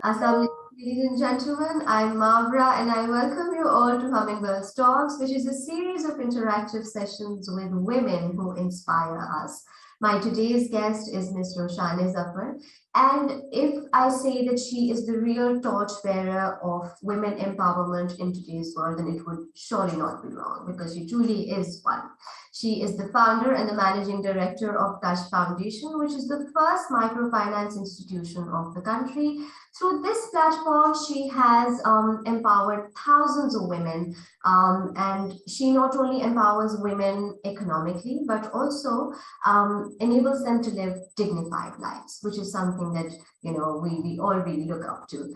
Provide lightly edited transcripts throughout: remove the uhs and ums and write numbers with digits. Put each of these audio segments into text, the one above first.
Assalamu alaikum, ladies and gentlemen. I'm Mavra and I welcome you all to Hummingbirds Talks, which is a series of interactive sessions with women who inspire us. My today's guest is Ms. Roshaneh Zafar. And if I say that she is the real torchbearer of women empowerment in today's world, then it would surely not be wrong because she truly is one. She is the founder and the managing director of Kashf Foundation, which is the first microfinance institution of the country. Through this platform, she has empowered thousands of women, and she not only empowers women economically, but also enables them to live dignified lives, which is something that we all really look up to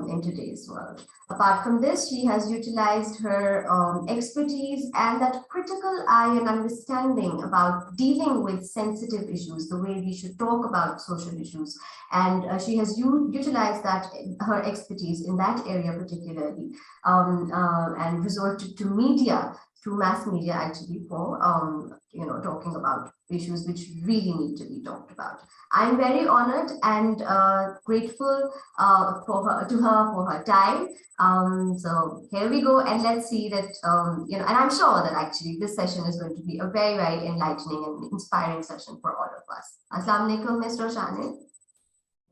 in today's world. Apart from this, she has utilized her expertise and that critical eye and understanding about dealing with sensitive issues, the way we should talk about social issues. And she has utilized that, her expertise in that area particularly, and resorted to media, to mass media actually, for talking about issues which really need to be talked about. I'm very honored and grateful for her time. So here we go, and let's see that and I'm sure that actually this session is going to be a very, very enlightening and inspiring session for all of us. Assalamu alaikum, Ms. Roshaneh.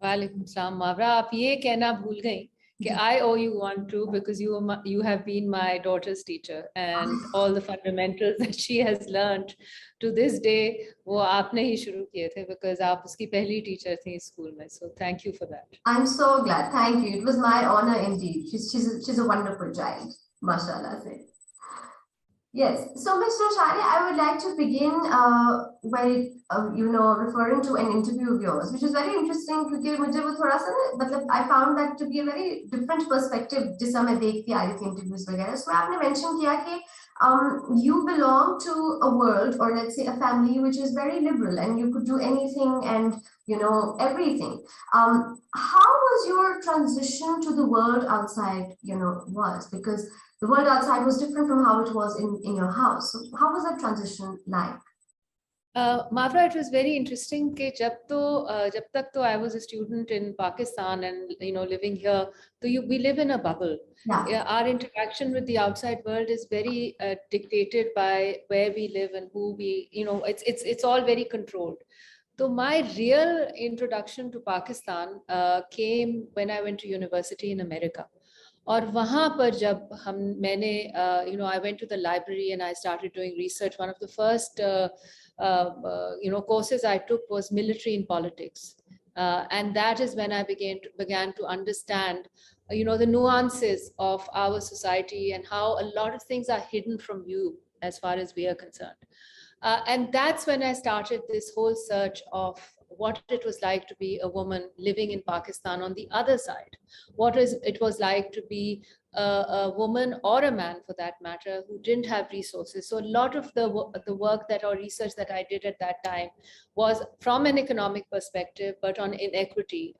Walaikum salam, Mavra. आप ये कहना भूल गई कि I owe you one too, because you have been my daughter's teacher, and all the fundamentals that she has learned to this day वो आपने ही शुरू किए थे, because आप उसकी पहली teacher थी स्कूल में. So thank you for that. I'm so glad. Thank you. It was my honor indeed. She's a wonderful child. Mashallah. Yes. So, Ms. Roshaneh, I would like to begin by referring to an interview of yours, which is very interesting because मुझे वो थोड़ा सा ना, मतलब I found that to be a very different perspective जिससे मैं देखती आ रही थी interviews वगैरह. So आपने mention किया कि you belong to a world, or let's say a family, which is very liberal and you could do anything and everything. How was your transition to the world outside was, because the world outside was different from how it was in your house. So how was that transition like? Mavra, it was very interesting कि जब तक तो I was a student in Pakistan and living here, so we live in a bubble. Yeah. Our interaction with the outside world is very dictated by where we live and who we, it's all very controlled. So my real introduction to Pakistan came when I went to university in America. और वहाँ पर जब मैंने I went to the library and I started doing research. One of the first courses I took was military in politics, and that is when I began to understand the nuances of our society and how a lot of things are hidden from view as far as we are concerned. And that's when I started this whole search of what it was like to be a woman living in Pakistan on the other side. What it was like to be a woman or a man, for that matter, who didn't have resources. So a lot of the work or research that I did at that time was from an economic perspective, but on inequity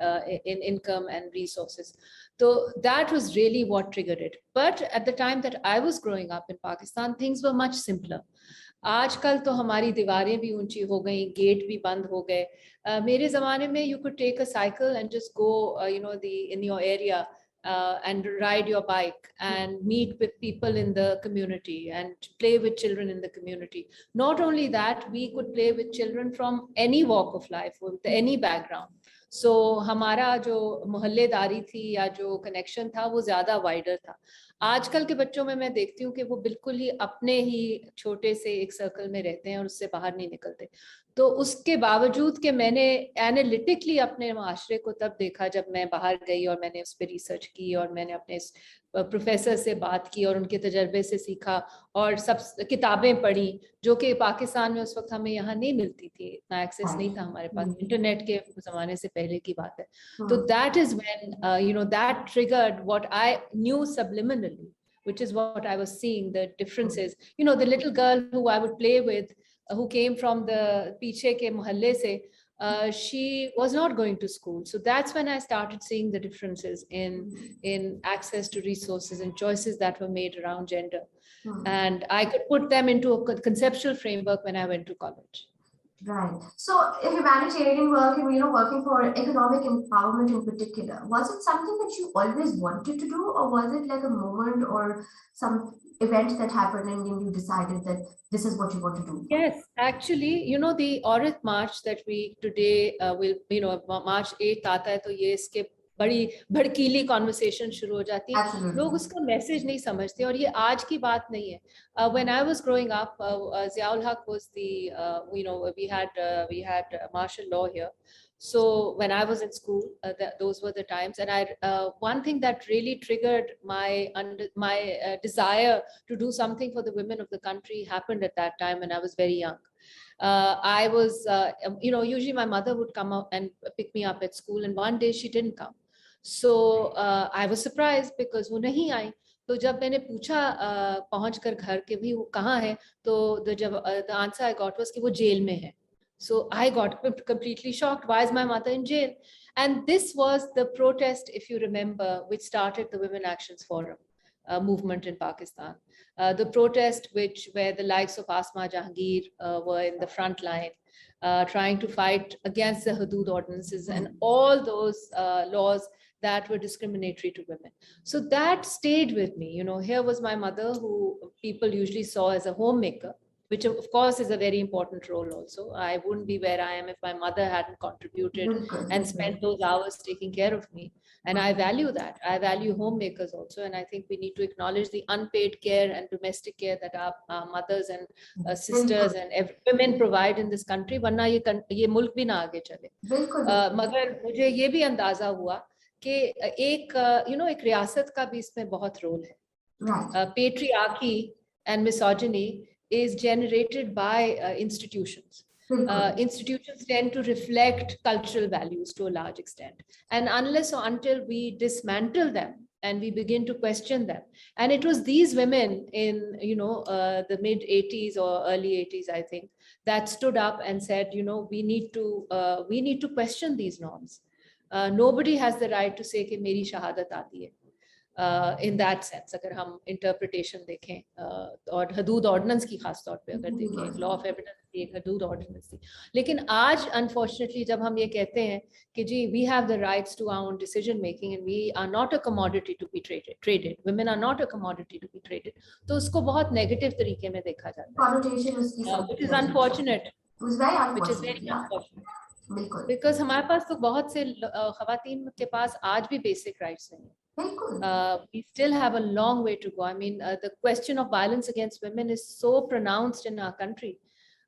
in income and resources. So that was really what triggered it. But at the time that I was growing up in Pakistan, things were much simpler. आजकल तो हमारी दीवारें भी ऊंची हो गई, gate भी बंद हो गए. मेरे ज़माने में you could take a cycle and just go in your area and ride your bike and meet with people in the community and play with children in the community. Not only that, we could play with children from any walk of life, with any background. So हमारा जो मोहल्लेदारी थी या जो connection था वो ज़्यादा wider था. आजकल के बच्चों में मैं देखती हूँ कि वो बिल्कुल ही अपने ही छोटे से एक सर्कल में रहते हैं और उससे बाहर नहीं निकलते. तो उसके बावजूद कि मैंने एनालिटिकली अपने माशरे को तब देखा जब मैं बाहर गई और मैंने उस पर रिसर्च की और मैंने अपने प्रोफेसर से बात की और उनके तजर्बे से सीखा और सब किताबें पढ़ी जो कि पाकिस्तान में उस वक्त हमें यहाँ नहीं मिलती थी, इतना एक्सेस नहीं था हमारे पास, इंटरनेट के ज़माने से पहले की बात है. तो that is when that triggered what I knew subliminally, which is what I was seeing, the differences. The little girl who I would play with, who came from the piche ke mohalle se, she was not going to school. So that's when I started seeing the differences in access to resources and choices that were made around gender. And I could put them into a conceptual framework when I went to college. Right. So humanitarian work and, working for economic empowerment in particular, was it something that you always wanted to do, or was it like a moment or some event that happened and then you decided that this is what you want to do? Yes, actually, the Aurat March that we today will, March 8th आता है तो ये इसके बड़ी भड़कीली conversation शुरू हो जाती है. Absolutely. लोग उसका मैसेज नहीं समझते और ये आज की बात नहीं है. When I was growing up, Ziaul Haq was the, we had martial law here. So when I was in school, those were the times. And one thing that really triggered my desire to do something for the women of the country happened at that time when I was very young. I was, usually my mother would come up and pick me up at school, and one day she didn't come. So I was surprised because वो नहीं आई. तो जब मैंने पूछा पहुंच कर घर के भी वो कहाँ है, तो the answer I got was कि वो जेल में है. So I got completely shocked. Why is my mother in jail? And this was the protest, if you remember, which started the Women Actions Forum movement in Pakistan. The protest where the likes of Asma Jahangir were in the front line, trying to fight against the Hudud ordinances and all those laws that were discriminatory to women. So that stayed with me. Here was my mother, who people usually saw as a homemaker, which of course is a very important role also. I wouldn't be where I am if my mother hadn't contributed and spent those hours taking care of me. And I value that. I value homemakers also. And I think we need to acknowledge the unpaid care and domestic care that our mothers and sisters and women provide in this country. वरना ये मुल्क भी ना आगे चले. मगर मुझे ये भी अंदाजा हुआ कि एक रियासत का भी इसमें बहुत रोल है. Patriarchy and misogyny is generated by institutions. Institutions tend to reflect cultural values to a large extent. And unless or until we dismantle them and we begin to question them. And it was these women in, the mid 80s or early 80s, I think, that stood up and said, we need to question these norms. Nobody has the right to say कि मेरी शहादत आती है. In that sense, अगर हम interpretation देखें और हदूद ऑर्डिनेंस की खास तौर पे अगर देखें, लॉ ऑफ एविडेंस की एक हदूद ऑर्डिनेंस थी. लेकिन आज अनफॉर्चुनेटली जब हम ये कहते हैं कि जी we have the rights to our own decision making and we are not a commodity to be traded, women are not a commodity to be traded, तो उसको बहुत नेगेटिव तरीके में देखा जाता है, which is unfortunate. Which is very unfortunate. Because हमारे पास तो बहुत से खवातीन के पास आज भी basic rights नहीं है. We still have a long way to go. I mean, the question of violence against women is so pronounced in our country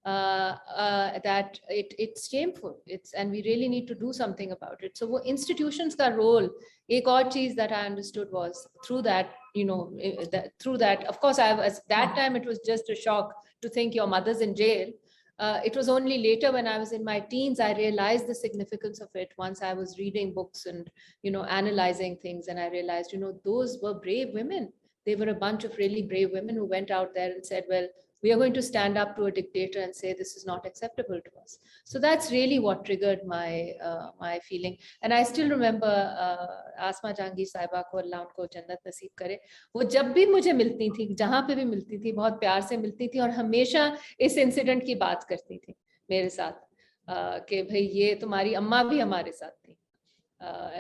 that it's shameful. And we really need to do something about it. So, वो institutions का role, एक और चीज that I understood was through that, through that. Of course, at that time it was just a shock to think your mother's in jail. It was only later when I was in my teens, I realized the significance of it once I was reading books and, analyzing things. And I realized, those were brave women. They were a bunch of really brave women who went out there and said, well, we are going to stand up to a dictator and say this is not acceptable to us. So that's really what triggered my feeling. And I still remember Asma Jahangir साहिबा को अल्लाह उनको जन्नत नसीब करे, वो जब भी मुझे मिलती थी, जहाँ पे भी मिलती थी, बहुत प्यार से मिलती थी और हमेशा इस इंसिडेंट की बात करती थी मेरे साथ कि भाई ये तुम्हारी अम्मा भी हमारे साथ थी.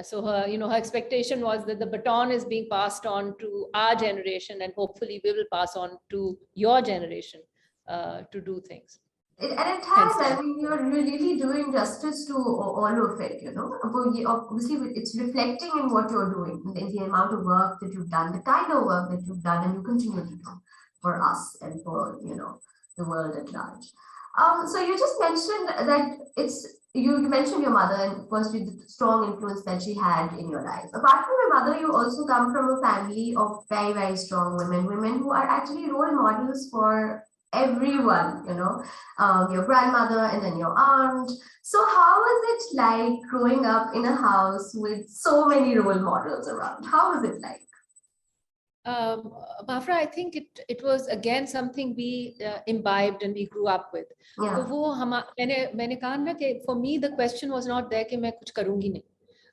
So her expectation was that the baton is being passed on to our generation, and hopefully we will pass on to your generation to do things. And it has, I mean, you're really doing justice to all of it, Obviously, it's reflecting in what you're doing, in the amount of work that you've done, the kind of work that you've done and you continue to do for us and for, the world at large. So you just mentioned that you mentioned your mother and firstly the strong influence that she had in your life. Apart from your mother, you also come from a family of very, very strong women who are actually role models for everyone, your grandmother and then your aunt. So how was it like growing up in a house with so many role models around? How was it like? Mafra, I think it was again something we imbibed and we grew up with. तो वो मैंने कहा ना कि for me the question was not there कि मैं कुछ करूँगी नहीं.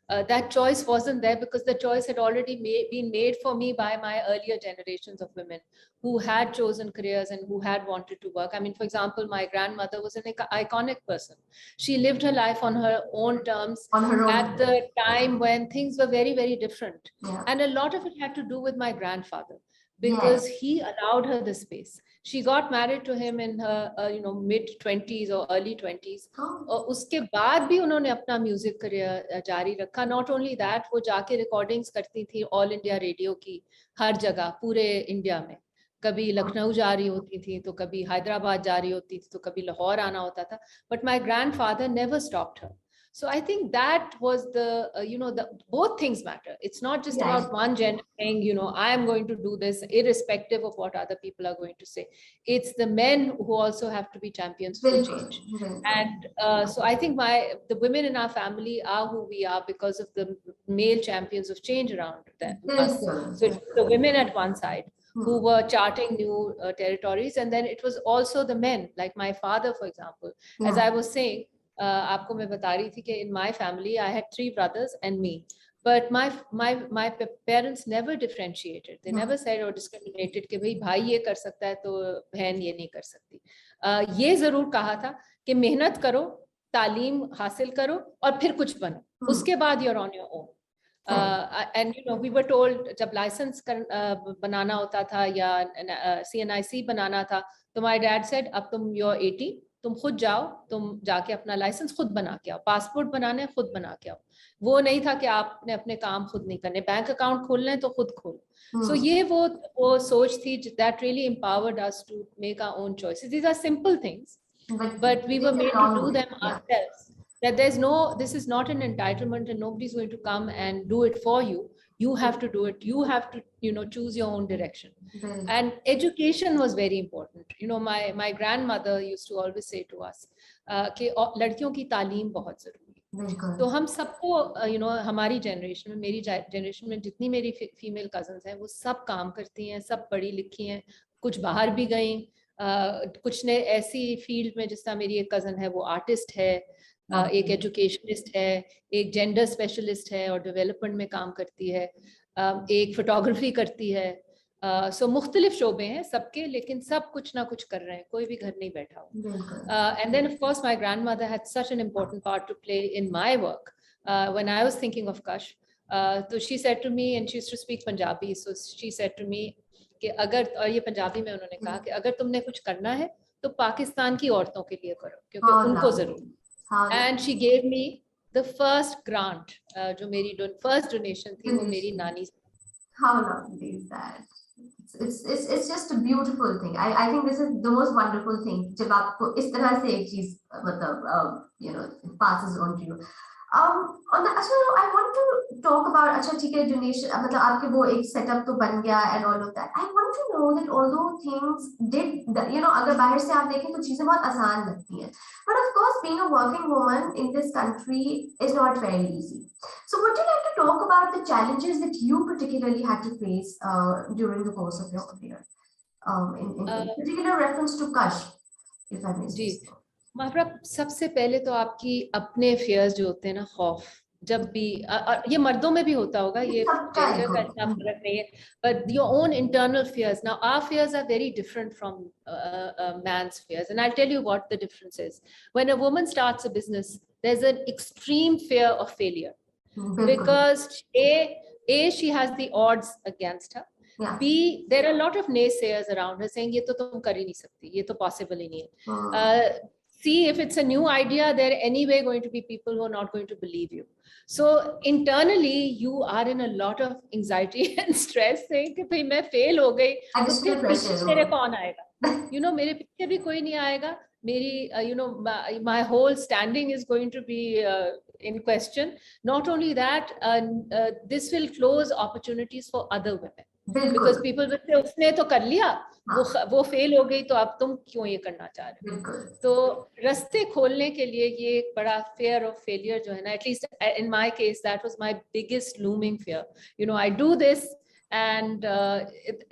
that choice wasn't there because the choice had already been made for me by my earlier generations of women who had chosen careers and who had wanted to work. I mean, for example, my grandmother was an iconic person. She lived her life on her own terms On her own. at the time when things were very, very different. Yeah. And a lot of it had to do with my grandfather because he allowed her the space. She got married to him in her mid 20s or early 20s. और उसके बाद भी उन्होंने अपना music career जारी रखा. Not only that, वो जाके रिकॉर्डिंग्स करती थी ऑल इंडिया रेडियो की हर जगह पूरे इंडिया में. कभी लखनऊ जा रही होती थी तो कभी हैदराबाद जा रही होती थी तो कभी लाहौर आना होता था. But my grandfather never stopped her. So I think that was the both things matter. It's not just about one gender saying, I am going to do this irrespective of what other people are going to say. It's the men who also have to be champions for change. And so I think the women in our family are who we are because of the male champions of change around us. So it's the women at one side who were charting new territories, and then it was also the men, like my father, for example. As I was saying, आपको मैं बता रही थी कि in my family I had 3 brothers and me, but my parents never differentiated. They never said or discriminated कि भाई भाई ये कर सकता है तो बहन ये नहीं कर सकती. ये जरूर कहा था कि मेहनत करो, तालीम हासिल करो और फिर कुछ बनो, उसके बाद you're on your own. And we were told जब लाइसेंस बनाना होता था या CNIC बनाना था तो my dad said अब तुम you're 18, तुम खुद जाओ, तुम जाके अपना लाइसेंस खुद बना के आओ, पासपोर्ट बनाने खुद बना के आओ. वो नहीं था कि आपने अपने काम खुद नहीं करने, बैंक अकाउंट खोलने तो खुद खोलो. So ये वो सोच थी that really empowered us to make our own choices. These are simple things, but we were made to do them ourselves. That this is not an entitlement and nobody's going to come and do it for you. You have to do it. You have to, choose your own direction. And education was very important. My grandmother used to always say to us कि लड़कियों की तालीम बहुत जरूरी है. तो हम सबको हमारी जनरेशन में, मेरी जनरेशन में जितनी मेरी फीमेल कजन्स हैं वो सब काम करती हैं, सब पढ़ी लिखी हैं, कुछ बाहर भी गई, कुछ ने ऐसी फील्ड में, जिस तरह मेरी एक कजन है वो आर्टिस्ट है, एक एजुकेशनिस्ट है, एक जेंडर स्पेशलिस्ट है और डेवलपमेंट में काम करती है, एक फोटोग्राफी करती है. सो मुख्तलिफ शोबे हैं सबके, लेकिन सब कुछ ना कुछ कर रहे हैं, कोई भी घर नहीं बैठा हो. And then of course my grandmother had such an important part to play in my work when I was thinking of Kashf. तो she said to me, and she used to speak Punjabi, so she said to me कि अगर, और ये पंजाबी में उन्होंने कहा कि अगर तुमने कुछ करना है तो पाकिस्तान की औरतों के लिए करो, क्योंकि उनको जरूर. And she gave me the first grant, जो मेरी first donation थी, वो मेरी नानी से. How lovely is that? It's just a beautiful thing. I think this is the most wonderful thing. जब आपको इस तरह से एक चीज मतलब passes on to you. On the, I want to talk about ठीक है donation, मतलब आपके वो एक setup तो बन गया and all of that. I want to know that although things did, अगर बाहर से आप देखें तो चीजें बहुत आसान लगती हैं, but of course being a working woman in this country is not very easy. So would you like to talk about the challenges that you particularly had to face during the course of your career, in particular reference to Kashf, if I may say so? महरा, सबसे पहले तो आपकी अपने fears जो होते हैं ना, खौफ, जब भी ये मर्दों में भी होता होगा, ये जेंडर का इतना फर्क नहीं है, but your own internal fears. Now our fears are very different from man's fears, and I'll tell you what the difference is. When a woman starts a business, there's an extreme fear of failure, because A, she has the odds against her. B, there are a lot of naysayers around her saying ये तो तुम कर ही नहीं सकती, ये तो possible ही नहीं है. C, if it's a new idea, there are anyway going to be people who are not going to believe you. So internally, you are in a lot of anxiety and stress, saying कि भाई मैं fail हो गई, तो फिर पीछे मेरे कौन आएगा? मेरे पीछे भी कोई नहीं आएगा. मेरी, my whole standing is going to be in question. Not only that, this will close opportunities for other women. Because people will say उसने तो कर लिया, वो फेल हो गई, तो अब तुम क्यों ये करना चाह रहे हो? तो रास्ते खोलने के लिए ये एक बड़ा fear of failure जो है ना, at least in my case that was my biggest looming fear. I do this and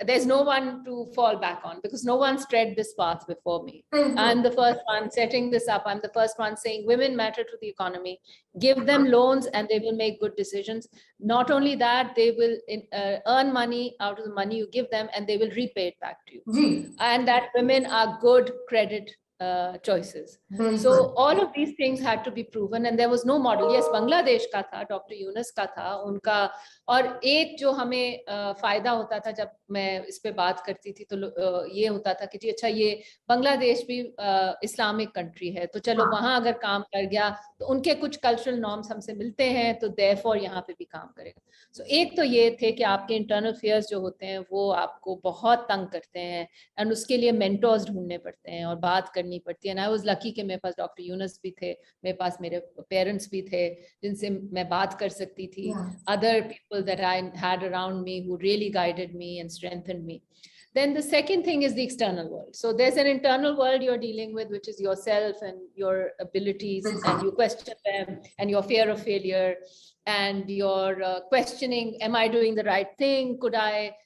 there's no one to fall back on because no one's tread this path before me. I'm the first one setting this up. I'm the first one saying women matter to the economy. Give them loans and they will make good decisions. Not only that, they will earn money out of the money you give them and they will repay it back to you. And that women are good credit choices. So all of these things had to be proven and there was no model. Yes, Bangladesh का था, Dr. Yunus का था, उनका और एक जो हमें फायदा होता था जब मैं इस पे बात करती थी तो ये होता था कि जी अच्छा ये बांग्लादेश भी इस्लामिक कंट्री है तो चलो वहां अगर काम कर गया तो उनके कुछ कल्चरल नॉर्म्स हमसे मिलते हैं तो देयरफॉर यहाँ पे भी काम करेगा. सो एक तो ये थे कि आपके इंटरनल फेयर्स जो होते हैं वो आपको बहुत तंग करते हैं एंड उसके लिए मेंटर्स ढूंढने पड़ते हैं और बात करनी पड़ती है. एंड आई वाज लकी कि मेरे पास डॉक्टर यूनुस भी थे, मेरे पास मेरे पेरेंट्स भी थे जिनसे मैं बात कर सकती थी. Other people that I had around me who really guided me and strengthened me. Then the second thing is the external world. So there's an internal world you're dealing with, which is yourself and your abilities, and you question them, and your fear of failure, and your questioning, am I doing the right thing?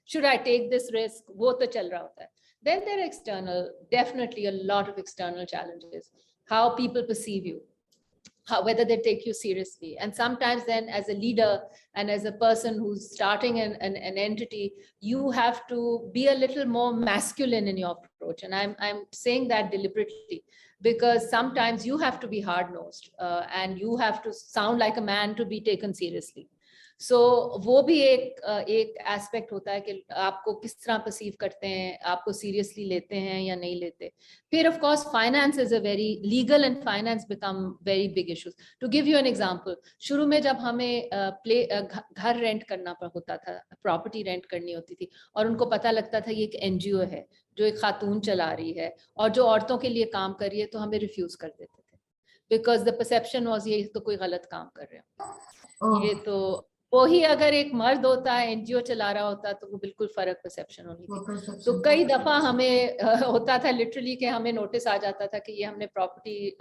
Should I take this risk? वो तो चल रहा होता है. Then there are external, definitely a lot of external challenges. How people perceive you, whether they take you seriously. And sometimes then as a leader and as a person who's starting an entity, you have to be a little more masculine in your approach. And I'm saying that deliberately because sometimes you have to be hard-nosed and you have to sound like a man to be taken seriously. So वो भी एक aspect होता है कि आपको किस तरह perceive करते हैं, आपको सीरियसली लेते हैं या नहीं लेते. फिर of course finance is a very legal and finance become very big issues. To give you an example, शुरू में जब हमें घर रेंट करना होता था, प्रॉपर्टी रेंट करनी होती थी और उनको पता लगता था ये एक एनजीओ है जो एक खातून चला रही है और जो औरतों के लिए काम कर रही है, तो हमें रिफ्यूज कर देते थे बिकॉज द परसेप्शन वाज ये तो कोई गलत काम कर रहे हैं. ये तो वही अगर एक मर्द होता है एनजीओ चला रहा होता तो वो बिल्कुल फर्क परसेप्शन होनी थी. तो कई दफा हमें होता था लिटरली कि हमें नोटिस आ जाता था कि ये हमने प्रॉपर्टी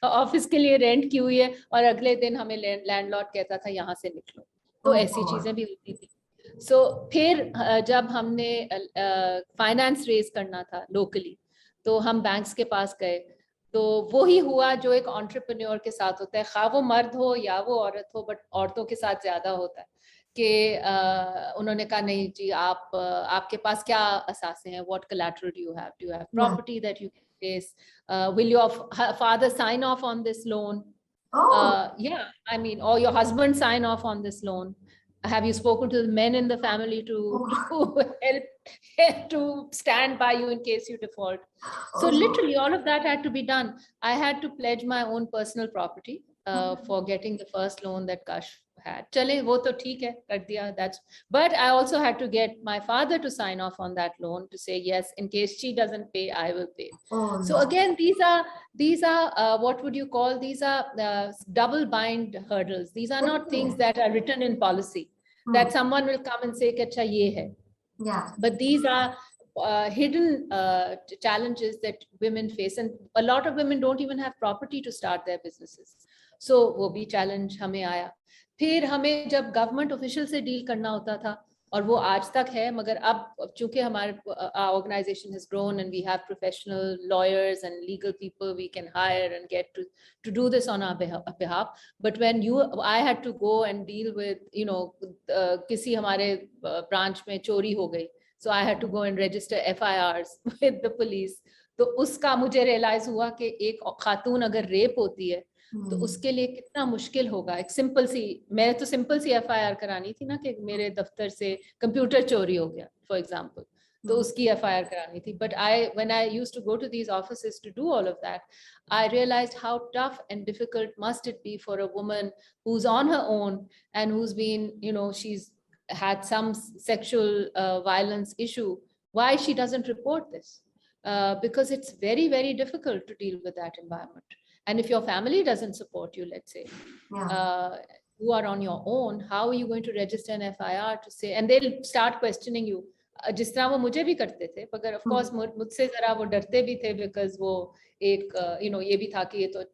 ऑफिस के लिए रेंट की हुई है और अगले दिन हमें लैंडलॉर्ड कहता था यहाँ से निकलो. तो ऐसी चीजें भी होती थी. सो फिर जब हमने फाइनेंस रेज करना था लोकली तो हम बैंक्स के पास गए. तो वो ही हुआ जो एक एंटरप्रेन्योर के साथ होता है, खा वो मर्द हो या वो औरत हो, बट औरतों के साथ ज्यादा होता है कि उन्होंने कहा नहीं जी आपके पास क्या असासे हैं, what collateral do you have property that you can face, will your father sign off on this loan, yeah, I mean, or your husband sign off on this loan. Have you spoken to the men in the family to help to stand by you in case you default? So literally all of that had to be done. I had to pledge my own personal property for getting the first loan that Kashf had. Chale wo to theek hai, kar diya, but I also had to get my father to sign off on that loan to say yes, in case she doesn't pay I will pay. So again these are what would you call, these are double bind hurdles. These are not things that are written in policy that someone will come and say कि अच्छा ये है. But these are hidden challenges that women face, and a lot of women don't even have property to start their businesses. So वो भी challenge हमें आया. फिर हमें जब गवर्नमेंट ऑफिशियल से डील करना होता था, और वो आज तक है, मगर अब चूंकि हमारे organisation has grown and we have professional lawyers and legal people we can hire and get to do this on our behalf. But when I had to go and deal with किसी हमारे branch में चोरी हो गई, so I had to go and register FIRs with the police. तो उसका मुझे realise हुआ कि एक खातून अगर रेप होती है तो उसके लिए कितना मुश्किल होगा. एक सिंपल सी, मैं तो सिंपल सी FIR करानी थी ना कि मेरे दफ्तर से कंप्यूटर चोरी हो गया फॉर एग्जांपल, तो उसकी FIR करानी थी. But when I used to go to these offices to do all of that, I realized how tough and difficult must it be for a woman who's on her own and who's been, she's had some sexual violence issue, why she doesn't report this, because it's very, very difficult to deal with that environment. And if your family doesn't support you, let's say, you are on your own, how are you going to register an FIR to say, and they'll start questioning you, जिस तरह वो मुझे भी करते थे, मगर of course मुझसे जरा वो डरते भी थे, because वो एक ये भी था कि ये तो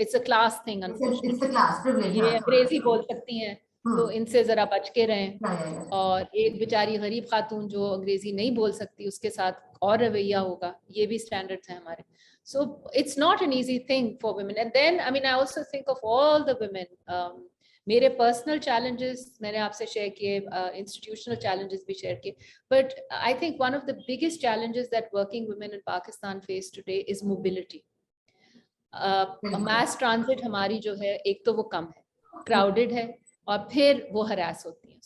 it's a class thing, unfortunately. It's a class privilege. ये अंग्रेजी बोल सकती हैं, तो इनसे जरा बच के रहें। yeah. और एक बेचारी गरीब खातून जो अंग्रेजी नहीं बोल सकती उसके साथ और रवैया होगा, ये भी स्टैंडर्ड्स हैं हमारे। So it's not an easy thing for women. And then I mean I also think of all the women, मेरे पर्सनल चैलेंजेस मैंने आपसे शेयर किए, इंस्टीट्यूशनल चैलेंजेस भी शेयर किए, but I think one of the biggest challenges that working women in Pakistan face today is mobility. Mass transit हमारी जो है, एक तो वो कम है, क्राउडेड है, और फिर वो हरास होती हैं।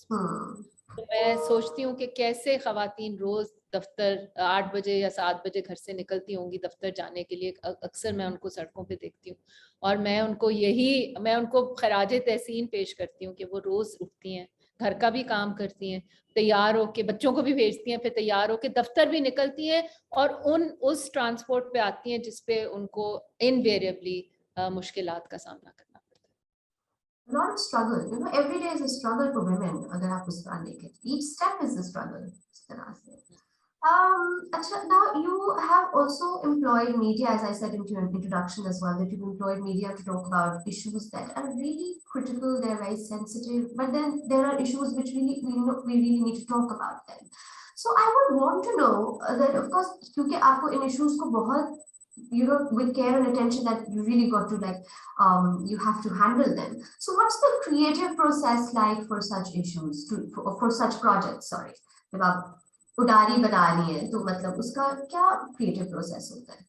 तो मैं सोचती हूँ कि कैसे ख़वातीन रोज दफ्तर 8 बजे या 7 बजे घर से निकलती होंगी दफ्तर जाने के लिए। अक्सर मैं उनको सड़कों पे देखती हूँ और मैं उनको खराज तहसीन पेश करती हूँ कि वो रोज उठती हैं, घर का भी काम करती हैं, तैयार होके बच्चों को भी भेजती हैं, फिर तैयार होके दफ्तर भी निकलती हैं और उस ट्रांसपोर्ट पे आती हैं जिसपे उनको इनवेरिएबली मुश्किलात का सामना करना पड़ता है। A lot of struggle, you know, every day is a struggle for women. अगर आप उस पर देखें, each step is a struggle. Now you have also employed media, as I said in your introduction as well, that you've employed media to talk about issues that are really critical, they're very sensitive, but then there are issues which we really need to talk about them. So I would want to know that, of course, क्योंकि आपको इन issues को बहुत, you know, with care and attention, that you really got to you have to handle them. So what's the creative process like for such issues, for such projects? Sorry, जब आप उडारी बना रही है तो मतलब उसका क्या क्रिएटिव प्रोसेस होता है?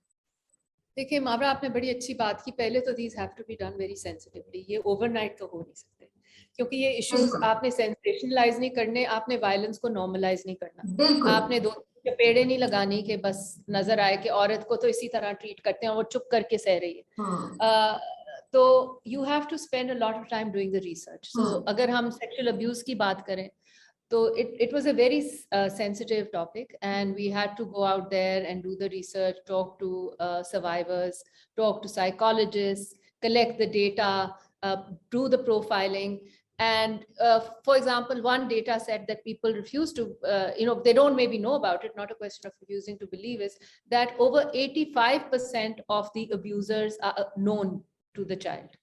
देखिए मावरा, आपने बड़ी अच्छी बात की। पहले तो these have to be done very sensitively, ये ओवरनाइट तो हो नहीं सकते, क्योंकि ये इश्यूज आपने सेंसेशनलाइज नहीं करने, आपने वायलेंस को नॉर्मलाइज नहीं करना, आपने दो चपेड़े नहीं लगानी कि बस नजर आए कि औरत को तो इसी तरह ट्रीट करते हैं और वो चुप करके सह रही है। तो you have to spend a lot of time doing the research. So अगर हम सेक्सुअल अब्यूज की बात करें, so it was a very sensitive topic, and we had to go out there and do the research, talk to survivors, talk to psychologists, collect the data, do the profiling. And for example, one data set that people refuse to, they don't maybe know about it, not a question of refusing to believe, is that over 85% of the abusers are known to the child.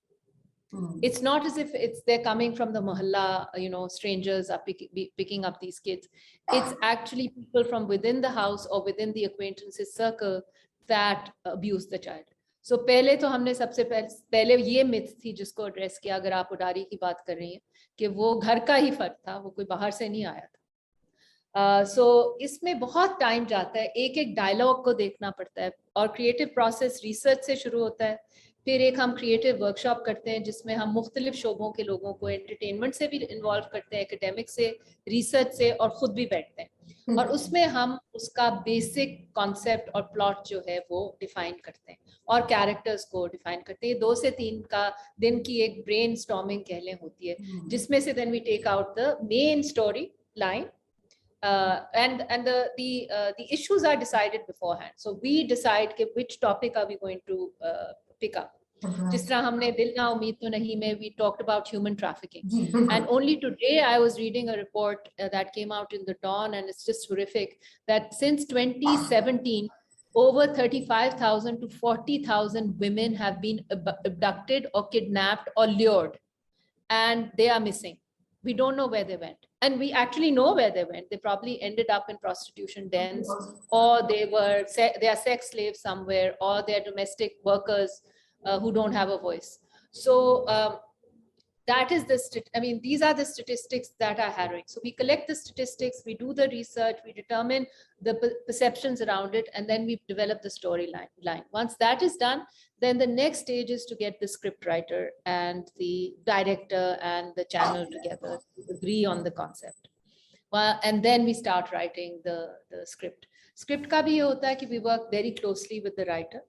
It's not as if they're coming from the mohalla, strangers are picking up these kids. It's actually people from within the house or within the acquaintances circle that abuse the child. So पहले तो हमने सबसे पहले ये myth थी जिसको address किया, अगर आप उडारी की बात कर रही हैं, कि वो घर का ही फर्क था, वो कोई बाहर से नहीं आया था। So इसमें बहुत टाइम जाता है, एक एक डायलॉग को देखना पड़ता है, और क्रिएटिव प्रोसेस रिसर्च से शुरू होता है। फिर एक हम क्रिएटिव वर्कशॉप करते हैं जिसमें हम मुख्तलिफ शोबों के लोगों को एंटरटेनमेंट से भी इन्वॉल्व करते हैं, एकेडमिक से, रिसर्च से, और खुद भी बैठते हैं, और उसमें हम उसका बेसिक कॉन्सेप्ट और प्लॉट जो है वो डिफाइन करते हैं और कैरेक्टर्स को डिफाइन करते हैं। 2 से 3 दिन की एक ब्रेन स्टॉर्मिंग कह लें होती है, जिसमें से then we take out the main story line, and the issues are decided beforehand. So we decide कि which topic are we going to pick up. जिस तरह हमने दिल ना उम्मीद तो नहीं में we talked about human trafficking, and only today I was reading a report that came out in the Dawn, and it's just horrific that since 2017 over 35,000 to 40,000 women have been abducted or kidnapped or lured, and they are missing. We don't know where they went, and we actually know where they went. They probably ended up in prostitution dens, or they are sex slaves somewhere, or they are domestic workers who don't have a voice. So that is these are the statistics that are harrowing. So we collect the statistics, we do the research, we determine the perceptions around it, and then we develop the storyline. Once that is done, then the next stage is to get the script writer and the director and the channel together to agree on the concept. And then we start writing the script. Script ka bhi ye hota hai ki we work very closely with the writer.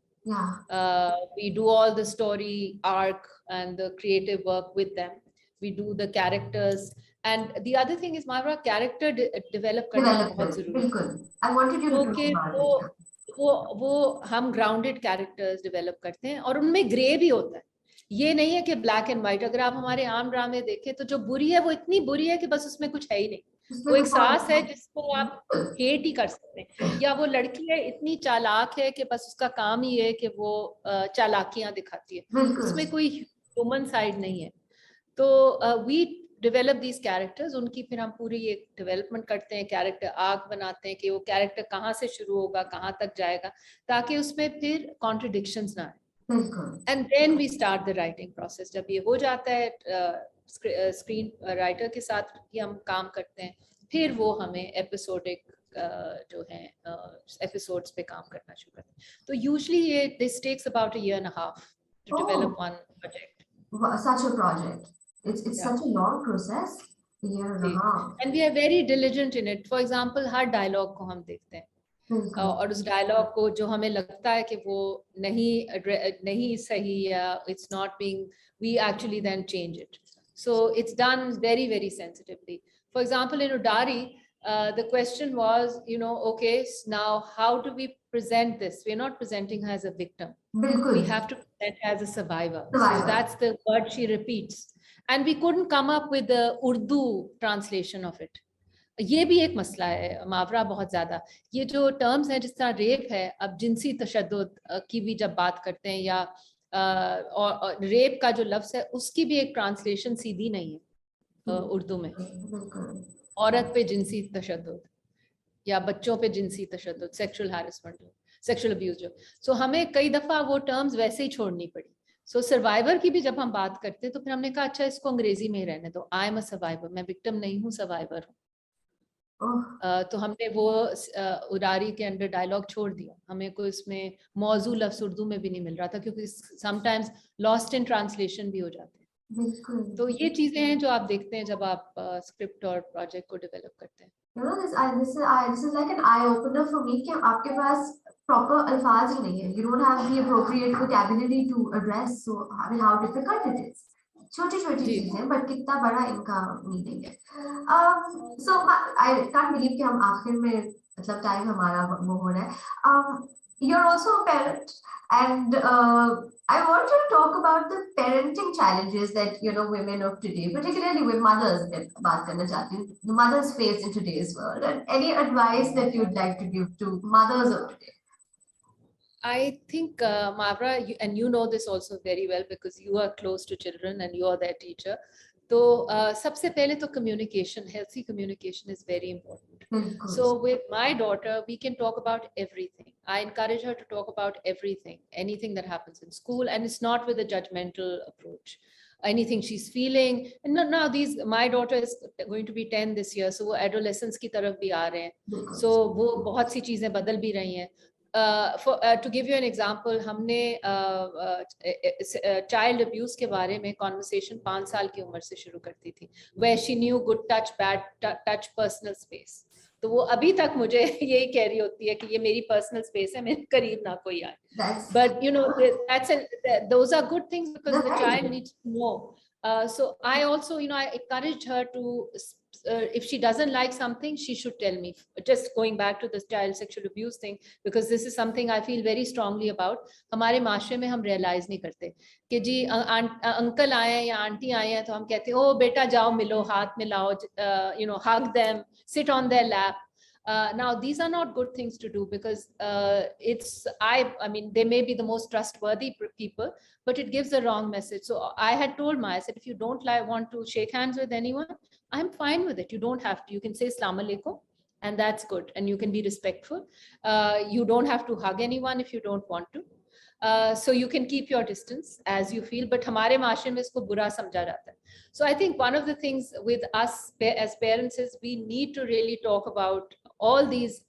We do all the story arc and the creative work with them. We do the characters, and the other thing is Mavra, character develop करना बहुत जरूरी है. I wanted you to talk about it. वो हम grounded characters develop करते हैं, और उनमें ग्रे भी होता है. ये नहीं है कि ब्लैक एंड व्हाइट. अगर आप हमारे आम ड्रामे देखें तो जो बुरी है वो इतनी बुरी है कि बस उसमें कुछ है ही नहीं. वो एक सास है जिसको आप हेट ही कर सकते हैं, या वो लड़की है इतनी चालाक है कि बस उसका काम ही है कि वो चालाकियां दिखाती है, उसमें कोई ह्यूमन साइड नहीं है. तो वी develop these characters, उनकी फिर हम पूरी एक development करते हैं, character arc बनाते हैं कि वो character कहाँ से शुरू होगा, कहाँ तक जाएगा, ताकि उसमें फिर contradictions ना आए. And then we start the writing process. जब ये हो जाता है screen writer के साथ कि हम काम करते हैं, फिर वो हमें episodic जो है episodes पे काम करना शुरू करते हैं. तो usually this takes about a year and a half to develop one project. Such a project. It's such a long process. A year and a half. And we are very diligent in it. For example, her dialogue को हम देखते हैं. और उस dialogue को जो हमें लगता है कि वो नहीं सही या it's not being, we actually then change it. So it's done very, very sensitively. For example, in Udaari, the question was, okay, now how do we present this? We're not presenting her as a victim. We have to present her as a survivor. So that's the word she repeats. And we couldn't come up with the Urdu translation of it. ये भी एक मसला है मावरा बहुत ज़्यादा. ये जो terms हैं जिस तरह रेप है, अब जिनसी तशद्दुद की भी जब बात करते हैं या और रेप का जो लफ्ज़ है उसकी भी एक ट्रांसलेशन सीधी नहीं है उर्दू में. औरत पे जिनसी तशद्दुद या बच्चों पे जिनसी तशद्दुद, सेक्सुअल हैरेसमेंट, सेक्सुअल अब्यूज. सो हमें कई दफ़ा वो टर्म्स वैसे ही छोड़नी पड़ी. सो सर्वाइवर की भी जब हम बात करते हैं तो फिर हमने कहा अच्छा इसको अंग्रेजी में ही रहने दो. आई एम अ सर्वाइवर, मैं विक्टिम नहीं हूँ, सर्वाइवर हूँ. तो हमने वो उडारी के अंडर डायलॉग छोड़ दिया. हमें कोई इसमें मौजू लफ्ज़ उर्दू में भी नहीं मिल रहा था क्योंकि समटाइम्स लॉस्ट इन ट्रांसलेशन भी हो जाते हैं. तो ये चीजें हैं जो आप देखते हैं जब आप स्क्रिप्ट और प्रोजेक्ट को डेवलप करते हैं. This is like an eye opener for me कि आपके पास proper अल्फाज ही नहीं है. You don't have the appropriate vocabulary to address. So I mean, how difficult it is. छोटी-छोटी चीजें, but कितना बड़ा इनका मीनिंग है. So I can't believe कि हम आखिर में मतलब टाइम हमारा वो हो रहा है. You're also a parent, and I want to talk about the parenting challenges that women of today, particularly with mothers, बात करना चाहती हूँ, the mothers face in today's world, and any advice that you'd like to give to mothers of today. I think, Mavra, and you know this also very well because you are close to children and you are their teacher. So, सबसे पहले तो communication, healthy communication is very important. So with my daughter, we can talk about everything. I encourage her to talk about everything, anything that happens in school, and it's not with a judgmental approach. Anything she's feeling. And now my daughter is going to be 10 this year, so वो adolescence की तरफ भी आ रहे हैं. So वो बहुत सी चीजें बदल भी रही हैं. To give you an example, हमने child abuse के बारे में conversation 5 साल की उम्र से शुरू करती थी, where she knew good touch, bad touch, personal space. तो वो अभी तक मुझे यही कह रही होती है कि ये मेरी personal space है, मेरे करीब ना कोई आए. But those are good things because the child needs to know. So I also, I encouraged her to, if she doesn't like something, she should tell me. Just going back to the child sexual abuse thing, because this is something I feel very strongly about. हमारे माशरे में हम realize नहीं करते कि जी uncle आए हैं या आंटी आए हैं तो हम कहते हैं ओ बेटा जाओ मिलो, हाथ मिलाओ, hug them, sit on their lap. Now these are not good things to do because I mean they may be the most trustworthy people, but it gives a wrong message. So I had told I said, if you don't want to shake hands with anyone, I'm fine with it. You don't have to. You can say Assalamu alaikum, and that's good. And you can be respectful. You don't have to hug anyone if you don't want to. So you can keep your distance as you feel. But हमारे माशरे में इसको बुरा समझा जाता है. So I think one of the things with us as parents is we need to really talk about all these,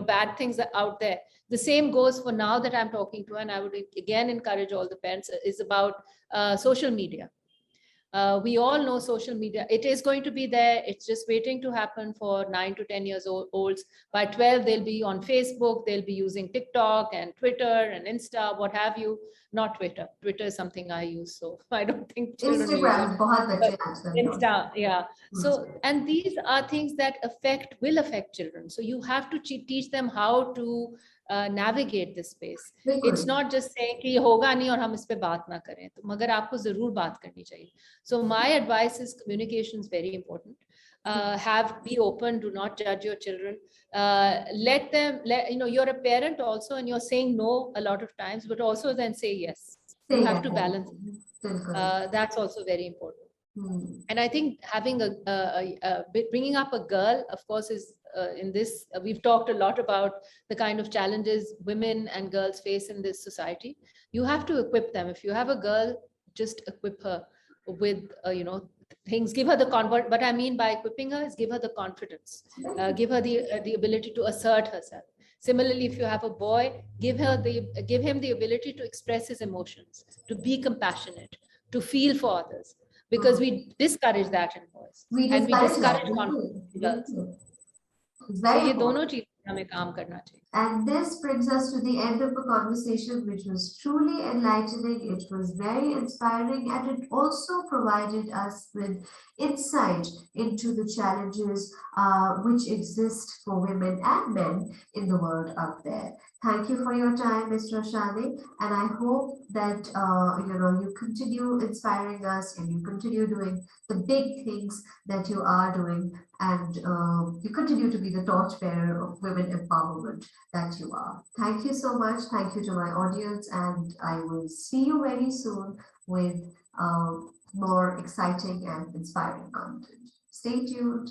bad things that are out there. The same goes for now that I'm talking to, and I would again encourage all the parents, is about social media. We all know social media. It is going to be there. It's just waiting to happen for 9 to 10 years olds. By 12, they'll be on Facebook. They'll be using TikTok and Twitter and Insta, what have you. Not Twitter. Twitter is something I use, so I don't think children Instagram, Insta, yeah. So, and these are things that will affect children. So you have to teach them how to navigate this space. It's not just saying कि होगा नहीं और हम इस पे बात ना करें, तो मगर आपको जरूर बात करनी चाहिए. So my advice is communication is very important. Be open, do not judge your children. Let them, you're a parent also and you're saying no a lot of times, but also then say yes. You have to balance. That's also very important. And I think having bringing up a girl, of course, is in this, we've talked a lot about the kind of challenges women and girls face in this society. You have to equip them. If you have a girl, just equip her with, things, give her the convert. What I mean by equipping her is give her the confidence, give her the ability to assert herself. Similarly, if you have a boy, give him the ability to express his emotions, to be compassionate, to feel for others, because we discourage that in boys We and we discourage that. discourage conflict in girls. It's So very ये important. दोनों चीजें हमें काम करना चाहिए. And this brings us to the end of a conversation which was truly enlightening. It was very inspiring, and it also provided us with insight into the challenges which exist for women and men in the world out there. Thank you for your time, Ms. Roshaneh, and I hope that you continue inspiring us and you continue doing the big things that you are doing, and you continue to be the torchbearer of women empowerment that you are. Thank you so much. Thank you to my audience, and I will see you very soon with more exciting and inspiring content. Stay tuned.